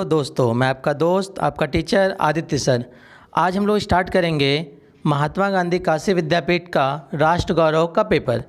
Hello दोस्तों, मैं आपका दोस्त आपका टीचर आदित्य सर। आज हम लोग स्टार्ट करेंगे महात्मा गांधी काशी विद्यापीठ का राष्ट्र गौरव का पेपर।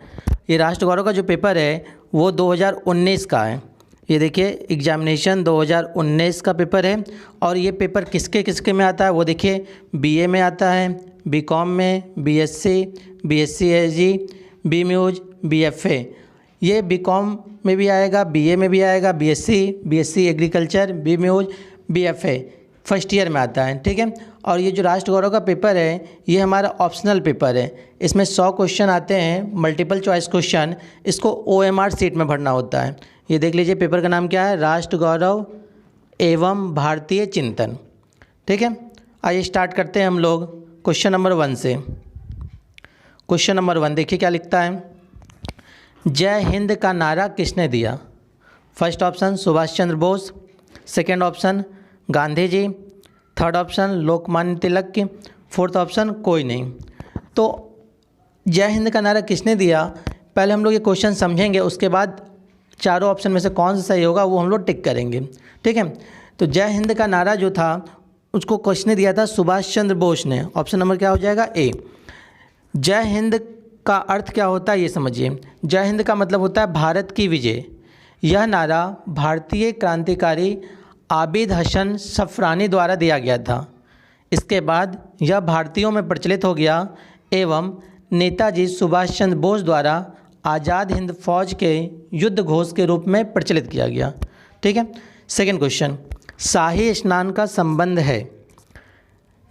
ये राष्ट्र गौरव का जो पेपर है वो 2019 का है। ये देखिए एग्जामिनेशन 2019 का पेपर है। और ये पेपर किसके किसके में आता है वो देखिए, बीए में आता है, बीकॉम में, BSc, BSc SG, BMus, BFA. ये बीकॉम में भी आएगा, बीए में भी आएगा, BSc agriculture, BMus, BFA first year में आता है। ठीक है। और ये जो राष्ट्र गौरव का पेपर है ये हमारा ऑप्शनल पेपर है। इसमें 100 क्वेश्चन आते हैं, मल्टीपल चॉइस क्वेश्चन। इसको OMR सीट में भरना होता है। ये देख लीजिए, पेपर का नाम क्या है, राष्ट्र गौरव एवं भारतीय चिंतन। ठीक है। आइए स्टार्ट करते हैं हम लोग क्वेश्चन नंबर 1 से। क्वेश्चन नंबर 1 देखिए क्या लिखता है। जय हिंद का नारा किसने दिया? First option Subhash Chandra Bose, second option Gandhi ji, third option Lokmanya Tilak की, फोर्थ ऑप्शन कोई नहीं। तो जय हिंद का नारा किसने दिया, पहले हम लोग ये क्वेश्चन समझेंगे, उसके बाद चारों ऑप्शन में से कौन सा सही होगा वो हम लोग टिक करेंगे। ठीक है। तो जय हिंद का नारा जो था उसको किसने दिया था? सुभाष चंद्र बोस ने। ऑप्शन नंबर क्या हो जाएगा? ए। जय हिंद का अर्थ क्या होता है ये समझिए। जय हिंद का मतलब होता है भारत की विजय। यह नारा भारतीय क्रांतिकारी आबिद हसन सफरानी द्वारा दिया गया था। इसके बाद यह भारतीयों में प्रचलित हो गया एवं नेताजी सुभाष चंद्र बोस द्वारा आज़ाद हिंद फौज के युद्ध घोष के रूप में प्रचलित किया गया। ठीक है। सेकंड क्वेश्चन, शाही स्नान का संबंध है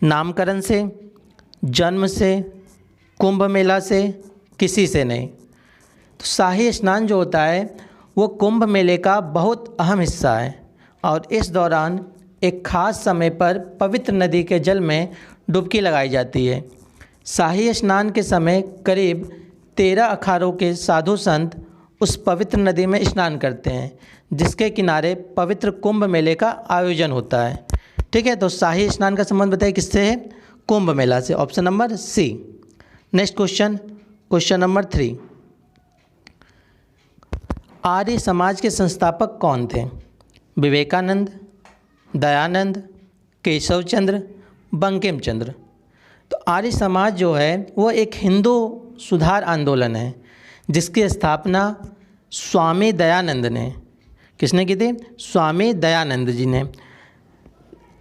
नामकरण से, जन्म से, कुंभ मेला से, किसी से नहीं। तो शाही स्नान जो होता है वो कुंभ मेले का बहुत अहम हिस्सा है और इस दौरान एक खास समय पर पवित्र नदी के जल में डुबकी लगाई जाती है। शाही स्नान के समय करीब 13 अखाड़ों के साधु संत उस पवित्र नदी में स्नान करते हैं जिसके किनारे पवित्र कुंभ मेले का आयोजन होता है। ठीक है। तो शाही स्नान का संबंध बताइए किससे है? कुंभ मेला से। Option number C. Next question, question number 3। Arya Samaj के संस्थापक कौन थे? विवेकानंद, दयानंद, केशव चंद्र, बंकिम चंद्र। तो आर्य समाज जो है वो एक हिंदू सुधार आंदोलन है जिसकी स्थापना स्वामी दयानंद ने, किसने की थी? स्वामी दयानंद जी ने।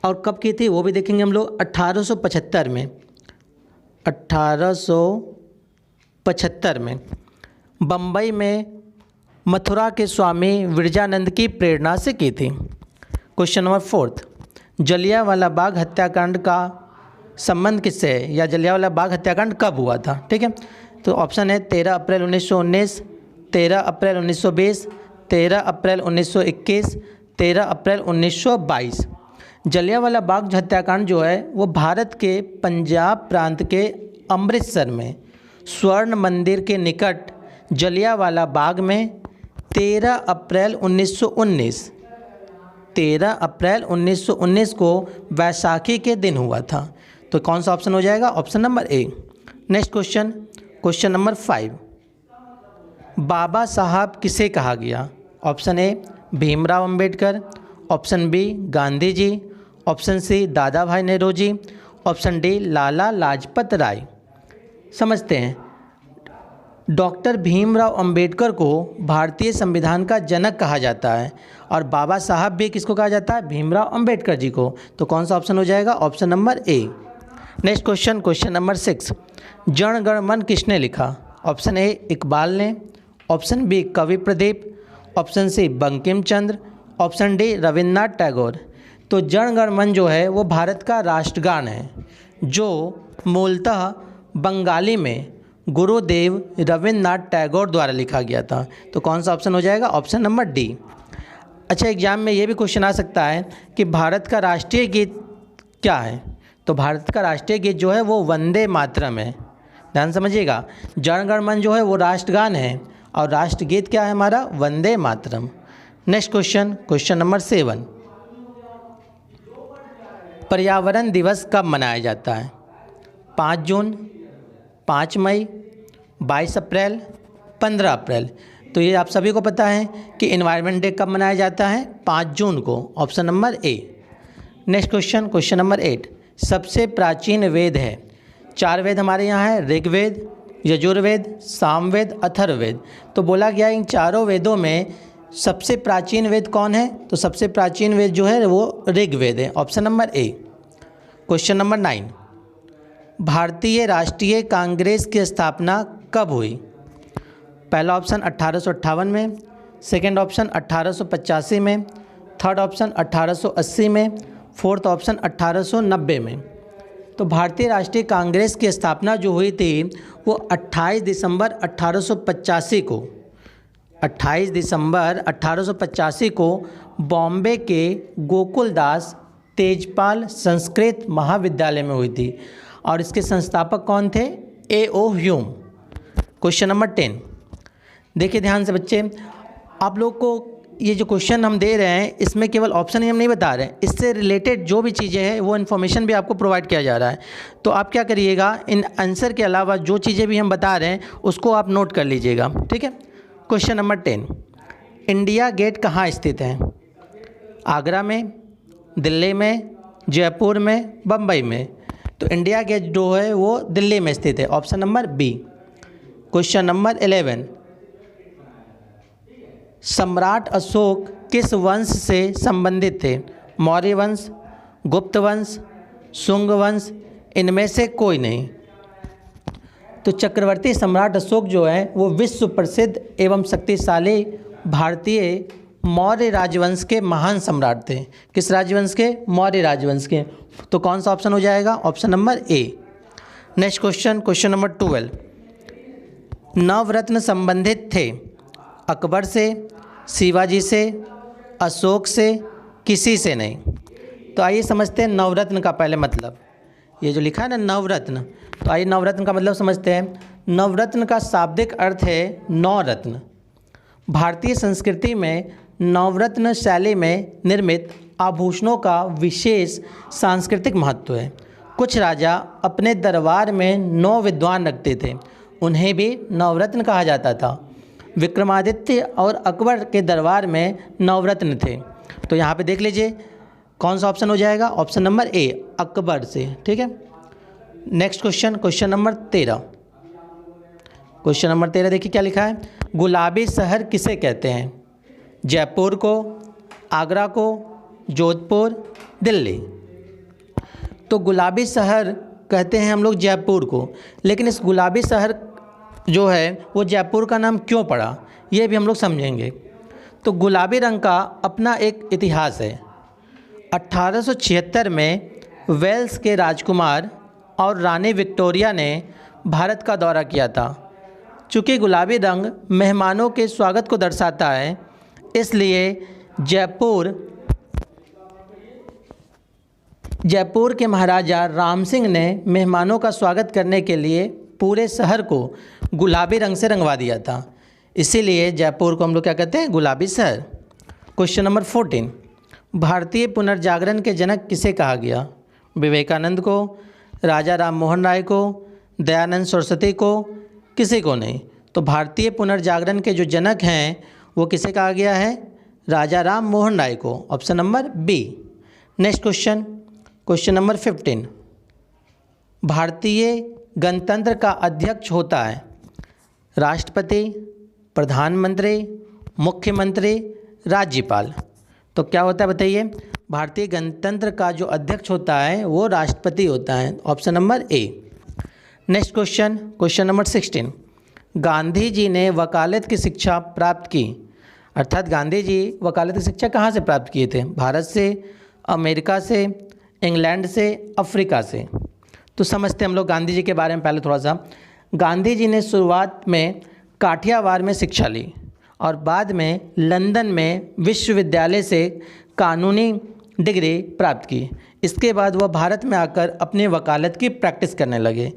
और कब की थी वो भी देखेंगे हम लोग, 1875 में। 1875 में बम्बई में मथुरा के स्वामी विरजानंद की प्रेरणा से की थी। क्वेश्चन नंबर 4, जलियांवाला बाग हत्याकांड का संबंध किससे है या जलियांवाला बाग हत्याकांड कब हुआ था? ठीक है। तो ऑप्शन है 13 अप्रैल 1919, 13 अप्रैल 1920, 13 अप्रैल 1921, 13 अप्रैल 1922। जलियांवाला बाग हत्याकांड जो है वो भारत के पंजाब प्रांत के अमृतसर में स्वर्ण मंदिर के निकट जलियांवाला बाग में 13 अप्रैल 1919 को वैसाखी के दिन हुआ था। तो कौन सा ऑप्शन हो जाएगा? Option number A. Next question, question number 5। Baba Saheb किसे कहा गया? Option A Bhimrao Ambedkar, option B Gandhi ji, option C Dada Bhai Nehru ji, option D Lala Lajpat Rai. समझते हैं। डॉक्टर भीमराव अंबेडकर को भारतीय संविधान का जनक कहा जाता है और बाबा साहब भी किसको कहा जाता है? भीमराव अंबेडकर जी को। तो कौन सा ऑप्शन हो जाएगा? Option number A. Next question, question number 6। Jana Gana मन किसने लिखा? ऑप्शन ए इकबाल ने, ऑप्शन बी कवि Pradeep, option C Bankim Chandra, option D Rabindranath Tagore. तो जन गण मन जो है वो भारत का राष्ट्रगान है जो मूलतः बंगाली में गुरुदेव रविन्द्रनाथ टैगोर द्वारा लिखा गया था। तो कौन सा ऑप्शन हो जाएगा? Option number D. अच्छा, एग्जाम में ये भी क्वेश्चन आ सकता है कि भारत का राष्ट्रीय गीत क्या है? तो भारत का राष्ट्रीय गीत जो है वो वंदे मातरम है। ध्यान समझिएगा, जन गण मन जो है वो राष्ट्रगान है और राष्ट्रगीत क्या है हमारा? Vande Mataram. Next question, question number 7। पर्यावरण दिवस कब मनाया जाता है? 5 जून, 5 मई, 22 अप्रैल, 15 अप्रैल। तो ये आप सभी को पता है कि एनवायरनमेंट डे कब मनाया जाता है? 5 जून को। Option number A. Next question, question number 8, सबसे प्राचीन वेद है। 4 वेद हमारे यहाँ है, ऋग्वेद, यजुर्वेद, सामवेद, अथर्ववेद। तो बोला गया इन चारों वेदों में सबसे प्राचीन वेद कौन है? तो सबसे प्राचीन वेद जो है वो ऋग्वेद है, ऑप्शन नंबर ए। क्वेश्चन नंबर 9, भारतीय राष्ट्रीय कांग्रेस की स्थापना कब हुई? पहला ऑप्शन 1858 में, सेकेंड ऑप्शन 1885 में, थर्ड ऑप्शन 1880 में, फोर्थ ऑप्शन 1890 में। तो भारतीय राष्ट्रीय कांग्रेस की स्थापना जो हुई थी वो 28 दिसंबर 1885 को 28 दिसंबर 1885 को बॉम्बे के गोकुलदास तेजपाल संस्कृत महाविद्यालय में हुई थी और इसके संस्थापक कौन थे? A.O. ह्यूम। क्वेश्चन नंबर 10, देखिए ध्यान से बच्चे, आप लोग को ये जो क्वेश्चन हम दे रहे हैं इसमें केवल ऑप्शन ही हम नहीं बता रहे हैं, इससे रिलेटेड जो भी चीज़ें हैं वो इन्फॉर्मेशन भी आपको प्रोवाइड किया जा रहा है। तो आप क्या करिएगा, इन आंसर के अलावा जो चीज़ें भी हम बता रहे हैं उसको आप नोट कर लीजिएगा, ठीक है। क्वेश्चन नंबर 10, इंडिया गेट कहाँ स्थित है? आगरा में, दिल्ली में, जयपुर में, बम्बई में। तो इंडिया गेट जो है वो दिल्ली में स्थित है, option number B. Question number 11, सम्राट अशोक किस वंश से संबंधित थे? मौर्य वंश, गुप्त वंश, शुंग वंश, इनमें से कोई नहीं। तो चक्रवर्ती सम्राट अशोक जो है वो विश्व प्रसिद्ध एवं शक्तिशाली भारतीय मौर्य राजवंश के महान सम्राट थे। किस राजवंश के? मौर्य राजवंश के। तो कौन सा ऑप्शन हो जाएगा? Option number A. Next question, question number 12, नवरत्न संबंधित थे अकबर से, शिवाजी से, अशोक से, किसी से नहीं। तो आइए समझते हैं नवरत्न का पहले मतलब। ये जो लिखा है ना नवरत्न, तो आइए नवरत्न का मतलब समझते हैं। नवरत्न का शाब्दिक अर्थ है 9 रत्न। भारतीय संस्कृति में नवरत्न शैली में निर्मित आभूषणों का विशेष सांस्कृतिक महत्व है। कुछ राजा अपने दरबार में 9 विद्वान रखते थे, उन्हें भी नवरत्न कहा जाता था। विक्रमादित्य और अकबर के दरबार में नवरत्न थे। तो यहाँ पे देख लीजिए कौन सा ऑप्शन हो जाएगा? ऑप्शन नंबर ए, अकबर से, ठीक है। Next question, question number 13। Question number 13 देखिए क्या लिखा है, गुलाबी शहर किसे कहते हैं? जयपुर को, आगरा को, जोधपुर, दिल्ली। तो गुलाबी शहर कहते हैं हम लोग जयपुर को, लेकिन इस गुलाबी शहर जो है वो जयपुर का नाम क्यों पड़ा ये भी हम लोग समझेंगे। तो गुलाबी रंग का अपना एक इतिहास है। 1876 में वेल्स के राजकुमार और रानी विक्टोरिया ने भारत का दौरा किया था। चूँकि गुलाबी रंग मेहमानों के स्वागत को दर्शाता है, इसलिए जयपुर के महाराजा राम सिंह ने मेहमानों का स्वागत करने के लिए पूरे शहर को गुलाबी रंग से रंगवा दिया था। इसीलिए जयपुर को हम लोग क्या कहते हैं? गुलाबी शहर। क्वेश्चन नंबर 14, भारतीय पुनर्जागरण के जनक किसे कहा गया? विवेकानंद को, राजा राम मोहन राय को, दयानंद सरस्वती को, किसी को नहीं। तो भारतीय पुनर्जागरण के जो जनक हैं वो किसे कहा गया है? राजा राम मोहन राय को, option number B. Next question, question number 15, भारतीय गणतंत्र का अध्यक्ष होता है राष्ट्रपति, प्रधानमंत्री, मुख्यमंत्री, राज्यपाल। तो क्या होता है बताइए? भारतीय गणतंत्र का जो अध्यक्ष होता है वो राष्ट्रपति होता है, option number A. Next question, question number 16, Gandhi ji ने वकालत की शिक्षा प्राप्त की, अर्थात गांधी जी वकालत की शिक्षा कहाँ से प्राप्त किए थे? भारत से, अमेरिका से, इंग्लैंड से, अफ्रीका से। तो समझते हम लोग गांधी जी के बारे में पहले थोड़ा सा। गांधी जी ने शुरुआत में काठियावाड़ में शिक्षा ली और बाद में लंदन में विश्वविद्यालय से कानूनी डिग्री प्राप्त की। इसके बाद वह भारत में आकर अपनी वकालत की प्रैक्टिस करने लगे।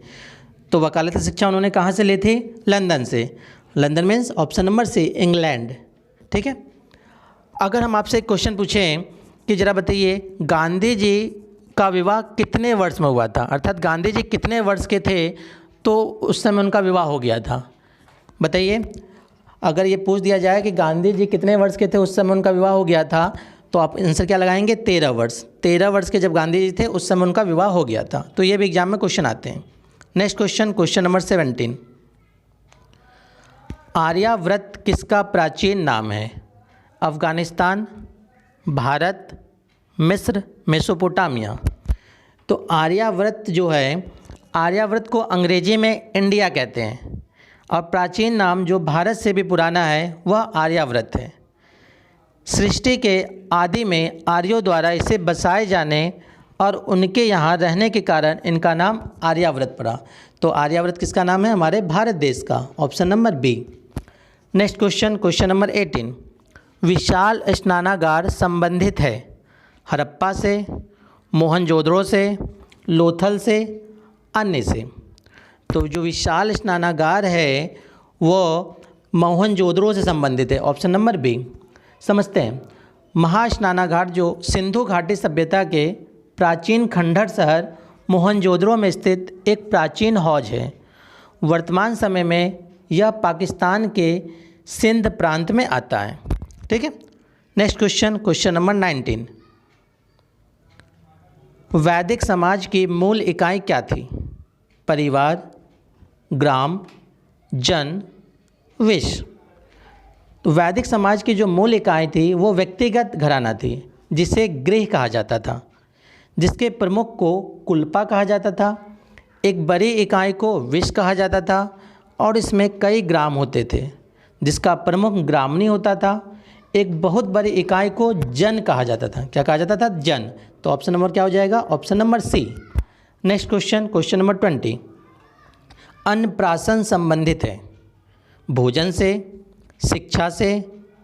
तो वकालत की शिक्षा उन्होंने कहाँ से ली थी? लंदन से। London means option number C, England, ठीक है। अगर हम आपसे एक क्वेश्चन पूछें कि ज़रा बताइए गांधी जी का विवाह कितने वर्ष में हुआ था, अर्थात गांधी जी कितने वर्ष के थे तो उस समय उनका विवाह हो गया था? बताइए, अगर ये पूछ दिया जाए कि गांधी जी कितने वर्ष के थे उस समय उनका विवाह हो गया था, तो आप आंसर क्या लगाएंगे, 13 वर्ष। 13 वर्ष के जब गांधी जी थे उस समय उनका विवाह हो गया था। तो ये भी एग्जाम में क्वेश्चन आते हैं। Next question, question number 17, Aryavarta किसका प्राचीन नाम है? अफ़गानिस्तान, भारत, मिस्र, मेसोपोटामिया। तो आर्यावर्त जो है, आर्यावर्त को अंग्रेजी में इंडिया कहते हैं और प्राचीन नाम जो भारत से भी पुराना है वह आर्यावर्त है। सृष्टि के आदि में आर्यों द्वारा इसे बसाए जाने और उनके यहाँ रहने के कारण इनका नाम आर्यावर्त पड़ा। तो आर्यावर्त किसका नाम है? हमारे भारत देश का। Option number B. Next question, question number 18, विशाल स्नानागार संबंधित है हड़प्पा से, मोहनजोदड़ो से, लोथल से, अन्य से। तो जो विशाल स्नानागार है वो मोहनजोदड़ो से संबंधित है। Option number B. समझते हैं। महास्नानागार जो सिंधु घाटी सभ्यता के प्राचीन खंडहर शहर मोहनजोदड़ो में स्थित एक प्राचीन हौज है। वर्तमान समय में यह पाकिस्तान के सिंध प्रांत में आता है। ठीक है। नेक्स्ट क्वेश्चन, क्वेश्चन नंबर 19, वैदिक समाज की मूल इकाई क्या थी? परिवार, ग्राम, जन, विश्व। तो वैदिक समाज की जो मूल इकाई थी वो व्यक्तिगत घराना थी जिसे गृह कहा जाता था, जिसके प्रमुख को कुलपा कहा जाता था। एक बड़ी इकाई को विश्व कहा जाता था और इसमें कई ग्राम होते थे जिसका प्रमुख ग्रामणी होता था। एक बहुत बड़ी इकाई को जन कहा जाता था। क्या कहा जाता था? जन। तो ऑप्शन नंबर क्या हो जाएगा? Option number C. Next question, question number 20, Annaprashan संबंधित है भोजन से, शिक्षा से,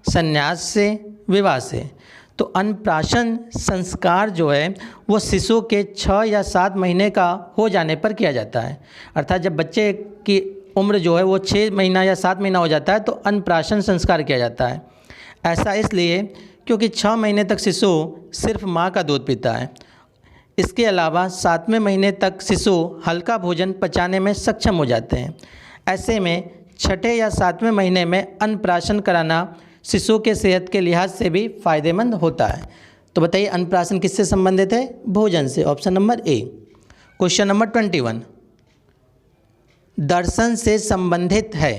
संन्यास से, विवाह से। तो अन्नप्राशन संस्कार जो है वो शिशु के 6 या 7 महीने का हो जाने पर किया जाता है। अर्थात जब बच्चे की उम्र जो है वो 6 महीना या 7 महीना हो जाता है तो अन्नप्राशन संस्कार किया जाता है। ऐसा इसलिए क्योंकि 6 महीने तक शिशु सिर्फ माँ का दूध पीता है। इसके अलावा 7वें महीने तक शिशु हल्का भोजन पचाने में सक्षम हो जाते हैं। ऐसे में 6ठे या 7वें महीने में अन्नप्राशन कराना शिशु के सेहत के लिहाज से भी फ़ायदेमंद होता है। तो बताइए अन्नप्राशन किससे संबंधित है? भोजन से। ऑप्शन नंबर ए। क्वेश्चन नंबर 21, दर्शन से संबंधित है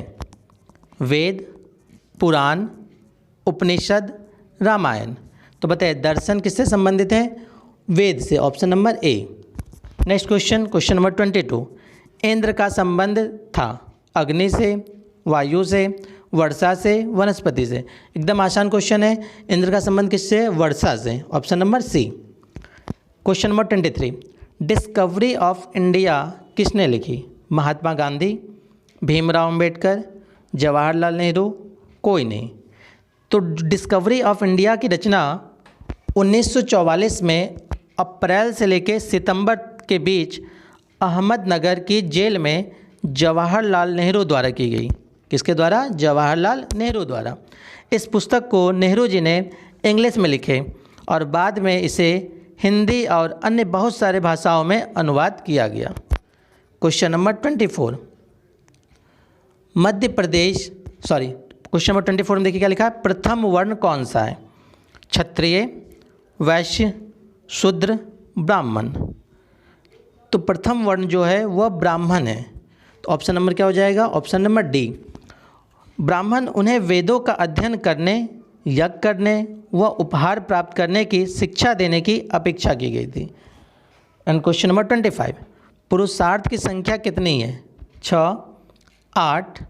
वेद, पुराण, उपनिषद, रामायण। तो बताइए दर्शन किससे संबंधित है? वेद से। Option number A. Next question, question number 22, Indra का संबंध था अग्नि से, वायु से, वर्षा से, वनस्पति से। एकदम आसान क्वेश्चन है। इंद्र का संबंध किससे? वर्षा से। Option number C. Question number 23, discovery of India किसने लिखी? महात्मा गांधी, भीमराव अंबेडकर, जवाहरलाल नेहरू, कोई नहीं। तो डिस्कवरी ऑफ इंडिया की रचना 1944 में अप्रैल से लेकर सितंबर के बीच अहमदनगर की जेल में जवाहरलाल नेहरू द्वारा की गई। किसके द्वारा? जवाहरलाल नेहरू द्वारा। इस पुस्तक को नेहरू जी ने इंग्लिश में लिखे और बाद में इसे हिंदी और अन्य बहुत सारे भाषाओं में अनुवाद किया गया। Question number 24, Madhya Pradesh question number 24 में देखिए क्या लिखा है? प्रथम वर्ण कौन सा है? क्षत्रिय, वैश्य, शूद्र, ब्राह्मण। तो प्रथम वर्ण जो है वह ब्राह्मण है। तो ऑप्शन नंबर क्या हो जाएगा? Option number D. ब्राह्मण उन्हें वेदों का अध्ययन करने, यज्ञ करने व उपहार प्राप्त करने की शिक्षा देने की अपेक्षा की गई थी। एंड क्वेश्चन नंबर 25, पुरुषार्थ की संख्या कितनी है? 6, 8,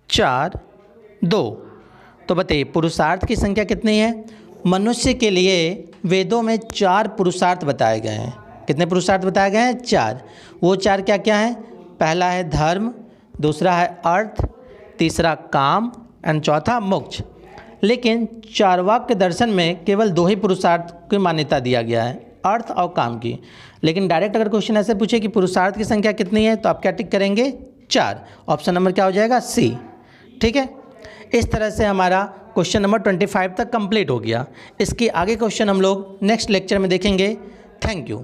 4, 2। तो बताइए पुरुषार्थ की संख्या कितनी है? मनुष्य के लिए वेदों में 4 पुरुषार्थ बताए गए हैं। कितने पुरुषार्थ बताए गए हैं? 4। वो 4 क्या क्या हैं? पहला है धर्म, दूसरा है अर्थ, तीसरा काम एंड चौथा मोक्ष। लेकिन चार्वाक दर्शन में केवल 2 ही पुरुषार्थ की मान्यता दिया गया है, अर्थ और काम की। लेकिन डायरेक्ट अगर क्वेश्चन ऐसे पूछे कि पुरुषार्थ की संख्या कितनी है तो आप क्या टिक करेंगे? 4। ऑप्शन नंबर क्या हो जाएगा? सी। ठीक है। इस तरह से हमारा क्वेश्चन नंबर 25 तक कंप्लीट हो गया। इसके आगे क्वेश्चन हम लोग नेक्स्ट लेक्चर में देखेंगे। Thank you.